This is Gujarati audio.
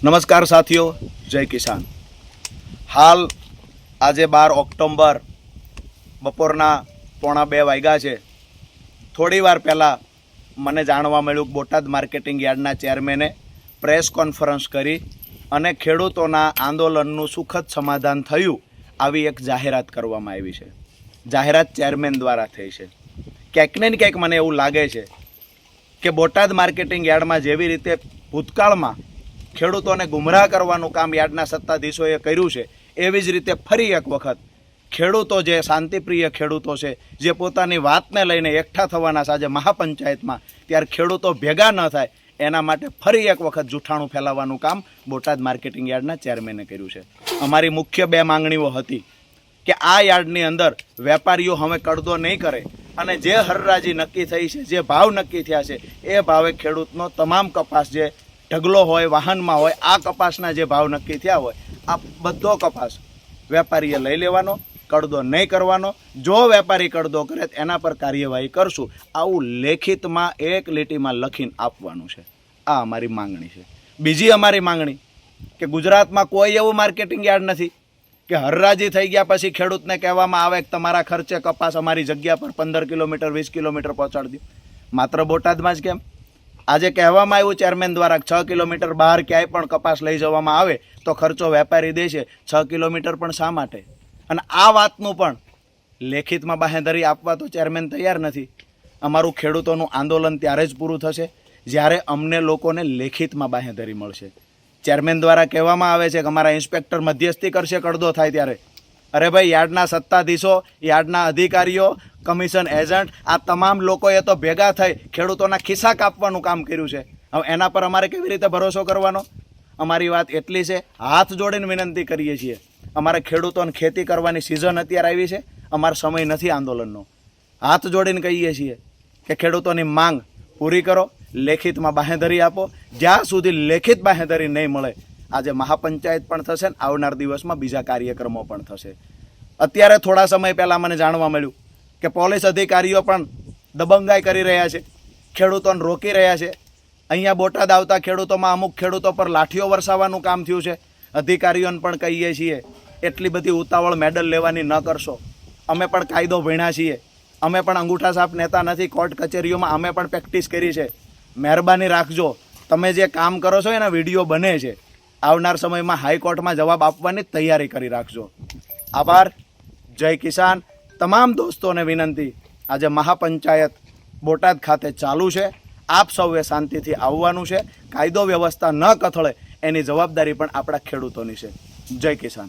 नमस्कार साथियों, जय किसान। हाल आज 12 ऑक्टोबर बपोरना 1:45 वाग्या है। थोड़ी वार पहला मने जाणवा मळ्युं के बोटाद मार्केटिंग यार्डना चेरमेने प्रेस कॉन्फरन्स करी अने खेडूतोना आंदोलननुं सुखद समाधान थयुं आवी एक जाहेरात करवामां आवी छे। जाहेरात चेरमेन द्वारा थई छे। क्यांक ने क्यांक मने एवुं लागे छे के बोटाद मार्केटिंग यार्डमां जेवी रीते भूतकाळमां खेडूतोने गुमराह करवानुं काम यार्डना सत्ताधीशोए कर्युं छे, एवी ज रीते फरी एक वखत खेडूतो जे शांतिप्रिय खेडूतो छे, जे पोतानी वातने लईने एकठा थवाना छे आज महापंचायतमां, त्यारे खेडूतो भेगा न थाय एना माटे फरी एक वखत जूठाणुं फैलाववानुं काम बोटाद मार्केटिंग यार्डना चेरमेने कर्युं छे। अमारी मुख्य 2 मांगणीओ हती के आ यार्डनी अंदर वेपारीओ हवे कड़दो नहीं करे अने जे हरराजी नक्की थई छे, जे भाव नक्की थया छे ए भावे खेडूतनो तमाम कपास जे ढगलो होय वाहनमां होय आ कपासना जे भाव नक्की थया होय आ बधो कपास वेपारीए लई लेवानो, कड़दो नहीं करवानो। जो वेपारी कड़दो करे एना पर कार्यवाही करशुं आवुं लेखितमां एक લીટીમાં લખીને આપવાનું છે। આ અમારી માંગણી છે। બીજી અમારી માંગણી કે ગુજરાતમાં કોઈ એવું માર્કેટિંગ યાર્ડ નથી કે હરરાજી થઈ ગયા પછી ખેડૂતને કહેવામાં આવે કે તમારા ખર્ચે કપાસ અમારી જગ્યા પર 15 કિલોમીટર 20 કિલોમીટર પહોંચાડી દો। માત્ર બોટાદમાં જ કેમ? આજે કહેવામાં આવ્યું ચેરમેન દ્વારા 6 કિલોમીટર બહાર ક્યાંય પણ કપાસ લઈ જવામાં આવે તો ખર્ચો વેપારી દે છે, 6 કિલોમીટર પણ શા માટે? અને આ વાતનું પણ લેખિતમાં બાહેંધરી આપવા તો ચેરમેન તૈયાર નથી। અમારું ખેડૂતોનું આંદોલન ત્યારે જ પૂરું થશે જ્યારે અમને લોકોને લેખિતમાં બાહેંધરી મળશે। ચેરમેન દ્વારા કહેવામાં આવે છે કે અમારા ઇન્સ્પેક્ટર મધ્યસ્થી કરશે કડદો થાય ત્યારે। અરે ભાઈ, યાર્ડના સત્તાધીશો, યાર્ડના અધિકારીઓ, કમિશન એજન્ટ આ તમામ લોકોએ તો ભેગા થઈ ખેડૂતોના ખિસ્સા કાપવાનું કામ કર્યું છે। હવે એના પર અમારે કેવી રીતે ભરોસો કરવાનો? અમારી વાત એટલી છે, હાથ જોડીને વિનંતી કરીએ છીએ, અમારે ખેડૂતોને ખેતી કરવાની સિઝન અત્યારે આવી છે, અમારો સમય નથી આંદોલનનો। હાથ જોડીને કહીએ છીએ કે ખેડૂતોની માંગ પૂરી કરો, લેખિતમાં બાહેંધરી આપો। જ્યાં સુધી લેખિત બાહેંધરી નહીં મળે આજે મહાપંચાયત પણ થશે ને આવનાર દિવસમાં બીજા કાર્યક્રમો પણ થશે। અત્યારે થોડા સમય પહેલાં મને જાણવા મળ્યું કે પોલીસ અધિકારીઓ પણ દબંગાઈ કરી રહ્યા છે, ખેડૂતોને રોકી રહ્યા છે। અહીંયા બોટાદ આવતા ખેડૂતોમાં અમુક ખેડૂતો પર લાઠીઓ વરસાવવાનું કામ થયું છે। અધિકારીઓને પણ કહીએ છીએ એટલી બધી ઉતાવળ મેડલ લેવાની ન કરશો। અમે પણ કાયદો ભણ્યા છીએ, અમે પણ અંગૂઠા છાપ નેતા નથી, કોર્ટ કચેરીઓમાં અમે પણ પ્રેક્ટિસ કરી છે। મહેરબાની રાખજો, તમે જે કામ કરો છો એના વિડીયો બને છે, આવનાર સમયમાં હાઈકોર્ટમાં જવાબ આપવાની તૈયારી કરી રાખજો। આભાર, જય કિસાન। તમામ દોસ્તોને વિનંતી, આજે મહાપંચાયત બોટાદ ખાતે ચાલુ છે, આપ સૌએ શાંતિથી આવવાનું છે। કાયદો વ્યવસ્થા ન કથળે એની જવાબદારી પણ આપણા ખેડૂતોની છે। જય કિસાન।